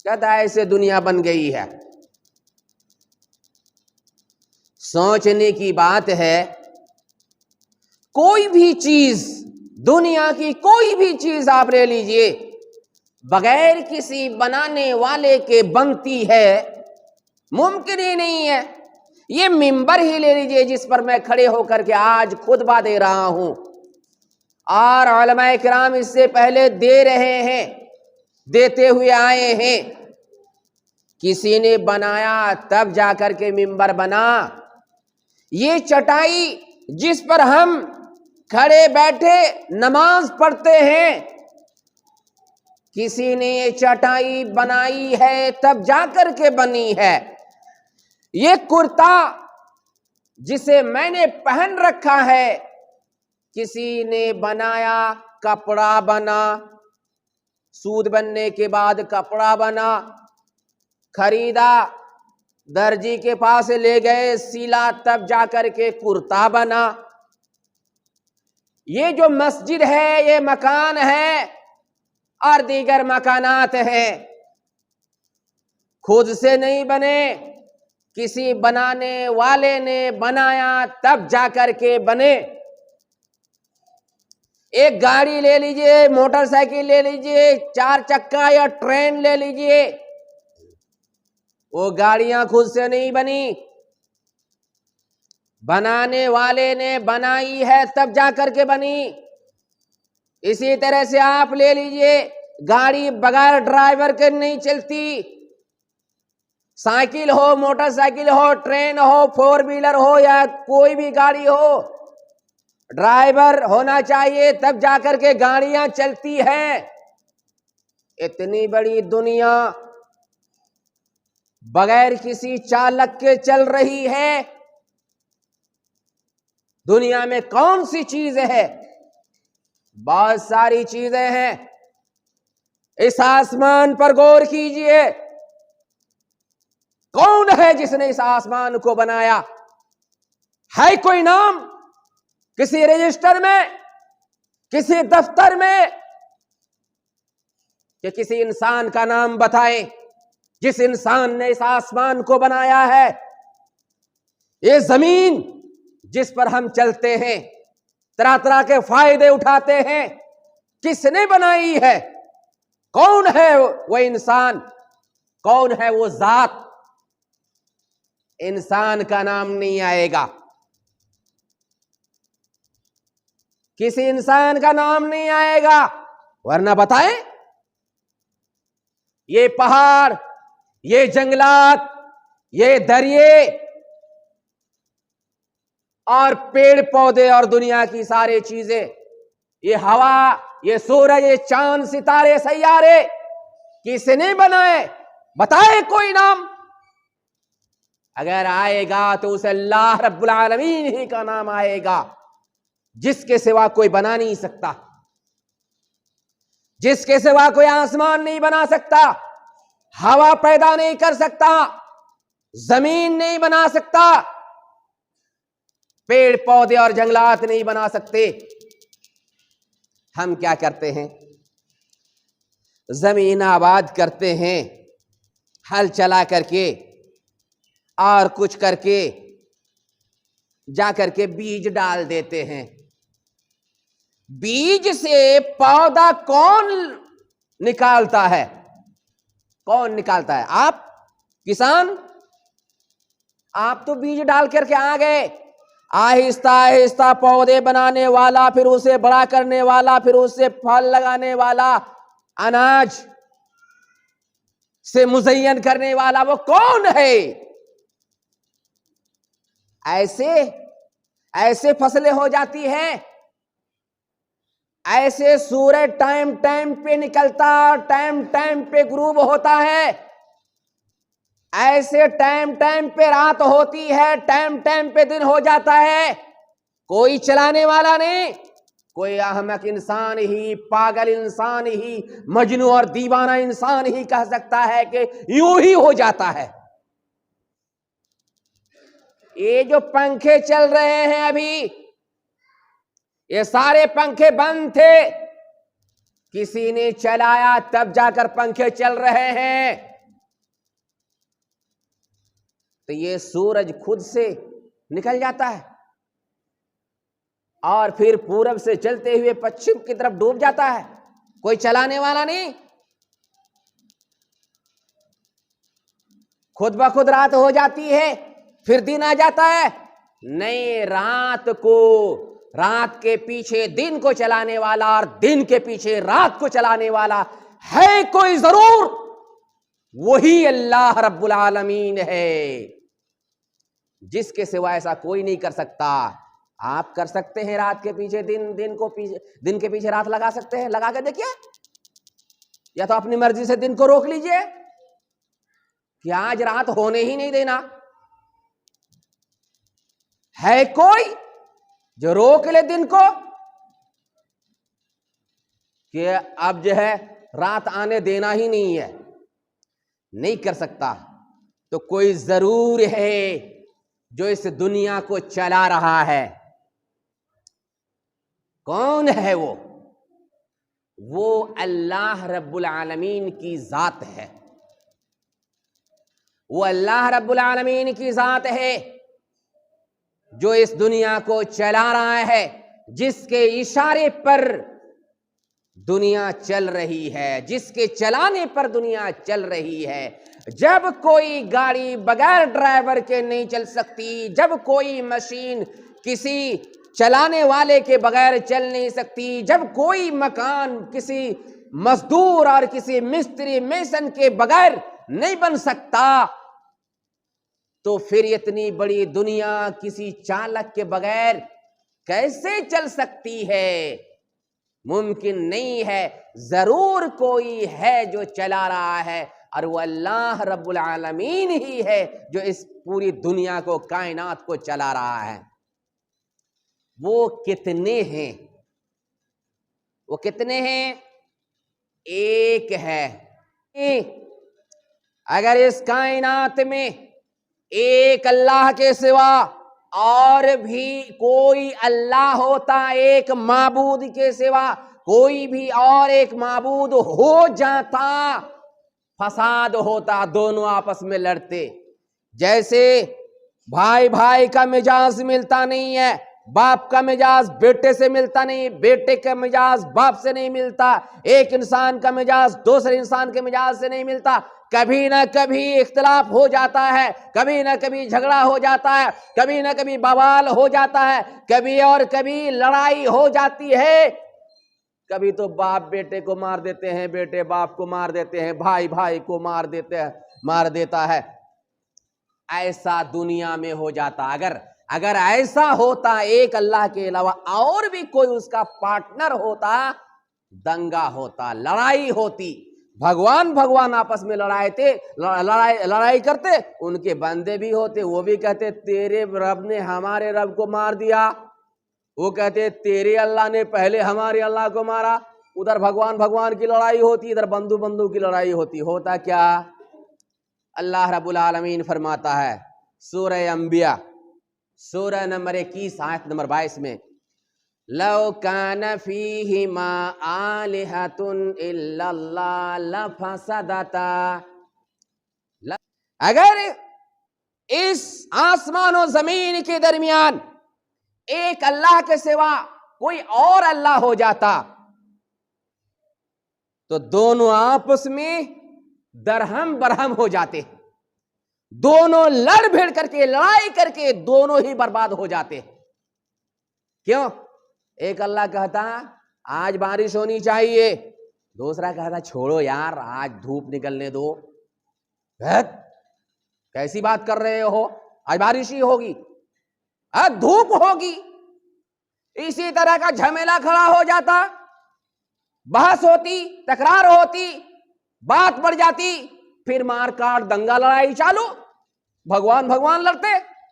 कहता है ऐसे दुनिया बन गई है। सोचने की बात है, कोई भी चीज, दुनिया की कोई भी चीज आप ले लीजिए, बगैर किसी बनाने वाले के बनती है, मुमकिन ही नहीं है। ये मिंबर ही ले लीजिए जिस पर मैं खड़े होकर के आज खुतबा दे रहा हूं, और उलमाए किराम इससे पहले दे रहे हैं, देते हुए आए हैं। किसी ने बनाया तब जाकर के मिंबर बना। ये चटाई जिस पर हम खड़े बैठे नमाज पढ़ते हैं, किसी ने ये चटाई बनाई है तब जाकर के बनी है। ये कुर्ता जिसे मैंने पहन रखा है, किसी ने बनाया, कपड़ा बना, सूद बनने के बाद कपड़ा बना, खरीदा, दर्जी के पास ले गए, सिला, तब जाकर के कुर्ता बना। ये जो मस्जिद है, ये मकान है और दीगर मकानात हैं, खुद से नहीं बने, किसी बनाने वाले ने बनाया तब जाकर के बने। एक गाड़ी ले लीजिए, मोटरसाइकिल ले लीजिए, 4 चक्का या ट्रेन ले लीजिए, वो गाड़ियां खुद से नहीं बनी, बनाने वाले ने बनाई है तब जाकर के बनी। इसी तरह से आप ले लीजिए, गाड़ी बगैर ड्राइवर के नहीं चलती। साइकिल हो, मोटरसाइकिल हो, ट्रेन हो, 4 व्हीलर हो या कोई भी गाड़ी हो, ड्राइवर होना चाहिए तब जाकर के गाड़ियां चलती हैं। इतनी बड़ी दुनिया बगैर किसी चालक के चल रही है। दुनिया में कौन सी चीज है? बहुत सारी चीजें हैं। इस आसमान पर गौर कीजिए, कौन है जिसने इस आसमान को बनाया? है कोई नाम किसी रजिस्टर में, किसी दफ्तर में, कि किसी इंसान का नाम बताएं जिस इंसान ने इस आसमान को बनाया है? ये जमीन जिस पर हम चलते हैं, तरह तरह के फायदे उठाते हैं, किसने बनाई है? कौन है वो इंसान? कौन है वो जात? इंसान का नाम नहीं आएगा, किसी इंसान का नाम नहीं आएगा। वरना बताएं, ये पहाड़, ये जंगलात, ये दरिये और पेड़ पौधे और दुनिया की सारी चीजें, ये हवा, ये सूरज, ये चांद, सितारे, सैयारे, किसने बनाए? बताए कोई नाम। अगर आएगा तो उसे अल्लाह रब्बुल आलमीन ही का नाम आएगा, जिसके सिवा कोई बना नहीं सकता, जिसके सिवा कोई आसमान नहीं बना सकता, हवा पैदा नहीं कर सकता, जमीन नहीं बना सकता, पेड़ पौधे और जंगलात नहीं बना सकते। हम क्या करते हैं? जमीन आबाद करते हैं, हल चला करके और कुछ करके जा करके बीज डाल देते हैं। बीज से पौधा कौन निकालता है? कौन निकालता है? आप किसान। आप तो बीज डाल करके आ गए, आहिस्ता आहिस्ता पौधे बनाने वाला, फिर उसे बड़ा करने वाला, फिर उससे फल लगाने वाला, अनाज से मुज़य्यन करने वाला, वो कौन है? ऐसे फसलें हो जाती हैं, ऐसे सूरज टाइम टाइम पे निकलता, टाइम टाइम पे ग्रूब होता है, ऐसे टाइम टाइम पे रात होती है, टाइम टाइम पे दिन हो जाता है। कोई चलाने वाला नहीं, कोई अहमक इंसान ही, पागल इंसान ही, मजनू और दीवाना इंसान ही कह सकता है कि यूं ही हो जाता है। ये जो पंखे चल रहे हैं अभी, ये सारे पंखे बंद थे, किसी ने चलाया तब जाकर पंखे चल रहे हैं। तो ये सूरज खुद से निकल जाता है और फिर पूरब से चलते हुए पश्चिम की तरफ डूब जाता है, कोई चलाने वाला नहीं। खुद ब खुद रात हो जाती है, फिर दिन आ जाता है। नहीं, रात के पीछे दिन को चलाने वाला और दिन के पीछे रात को चलाने वाला है कोई जरूर, वही अल्लाह रब्बुल आलमीन है, जिसके सिवा ऐसा कोई नहीं कर सकता। आप कर सकते हैं रात के पीछे दिन, दिन के पीछे रात लगा सकते हैं, लगा के देखिए, या तो अपनी मर्जी से दिन को रोक लीजिए कि आज रात होने ही नहीं देना। है कोई जो रोक ले दिन को कि अब जो है रात आने देना ही नहीं है? नहीं कर सकता। तो कोई जरूर है जो इस दुनिया को चला रहा है। कौन है वो? वो अल्लाह रब्बुल आलमीन की जात है। वो अल्लाह रब्बुल आलमीन की जात है जो इस दुनिया को चला रहा है, जिसके इशारे पर दुनिया चल रही है, जिसके चलाने पर दुनिया चल रही है। जब कोई गाड़ी बगैर ड्राइवर के नहीं चल सकती, जब कोई मशीन किसी चलाने वाले के बगैर चल नहीं सकती, जब कोई मकान किसी मजदूर और किसी मिस्त्री मेसन के बगैर नहीं बन सकता, तो फिर इतनी बड़ी दुनिया किसी चालक के बगैर कैसे चल सकती है? मुमकिन नहीं है। जरूर कोई है जो चला रहा है, और वो अल्लाह रब्बुल आलमीन ही है जो इस पूरी दुनिया को, कायनात को चला रहा है। वो कितने हैं? वो कितने हैं? एक है। अगर इस कायनात में एक अल्लाह के सिवा और भी कोई अल्लाह होता, एक माबूद के सिवा कोई भी और एक माबूद हो जाता, फसाद होता, दोनों आपस में लड़ते। जैसे भाई भाई का मिजाज मिलता नहीं है, बाप का मिजाज बेटे से मिलता नहीं, बेटे का मिजाज बाप से नहीं मिलता, एक इंसान का मिजाज दूसरे इंसान के मिजाज से नहीं मिलता। कभी ना कभी इख्तिलाफ हो जाता है, कभी ना कभी झगड़ा हो जाता है, कभी ना कभी बवाल हो जाता है, कभी और कभी लड़ाई हो जाती है। कभी तो बाप बेटे को मार देते हैं, बेटे बाप को मार देते हैं, भाई भाई को मार देता है। ऐसा दुनिया में हो जाता। अगर ऐसा होता, एक अल्लाह के अलावा और भी कोई उसका पार्टनर होता, दंगा होता, लड़ाई होती। भगवान आपस में लड़ाई करते, उनके बंदे भी होते, वो भी कहते तेरे रब ने हमारे रब को मार दिया, वो कहते तेरे अल्लाह ने पहले हमारे अल्लाह को मारा। उधर भगवान की लड़ाई होती, इधर बंदू की लड़ाई होती। होता क्या? अल्लाह रब्बुल आलमीन फरमाता है सूरह अंबिया, सूरह नंबर 21 आयत नंबर 22 में, लौ कान फीहिमा आलिहतुन इल्लल्लाह लफसदता। अगर इस आसमान और जमीन के दरमियान एक अल्लाह के सिवा कोई और अल्लाह हो जाता, तो दोनों आपस में दरहम बरहम हो जाते, दोनों लड़ भिड़ करके, लड़ाई करके दोनों ही बर्बाद हो जाते। क्यों? एक अल्लाह कहता आज बारिश होनी चाहिए, दूसरा कहता छोड़ो यार आज धूप निकलने दो। कैसी बात कर रहे हो, आज बारिश ही होगी, आज धूप होगी। इसी तरह का झमेला खड़ा हो जाता, बहस होती, तकरार होती, बात बढ़ जाती, फिर मार काट दंगा लड़ाई चालू, भगवान लड़ते।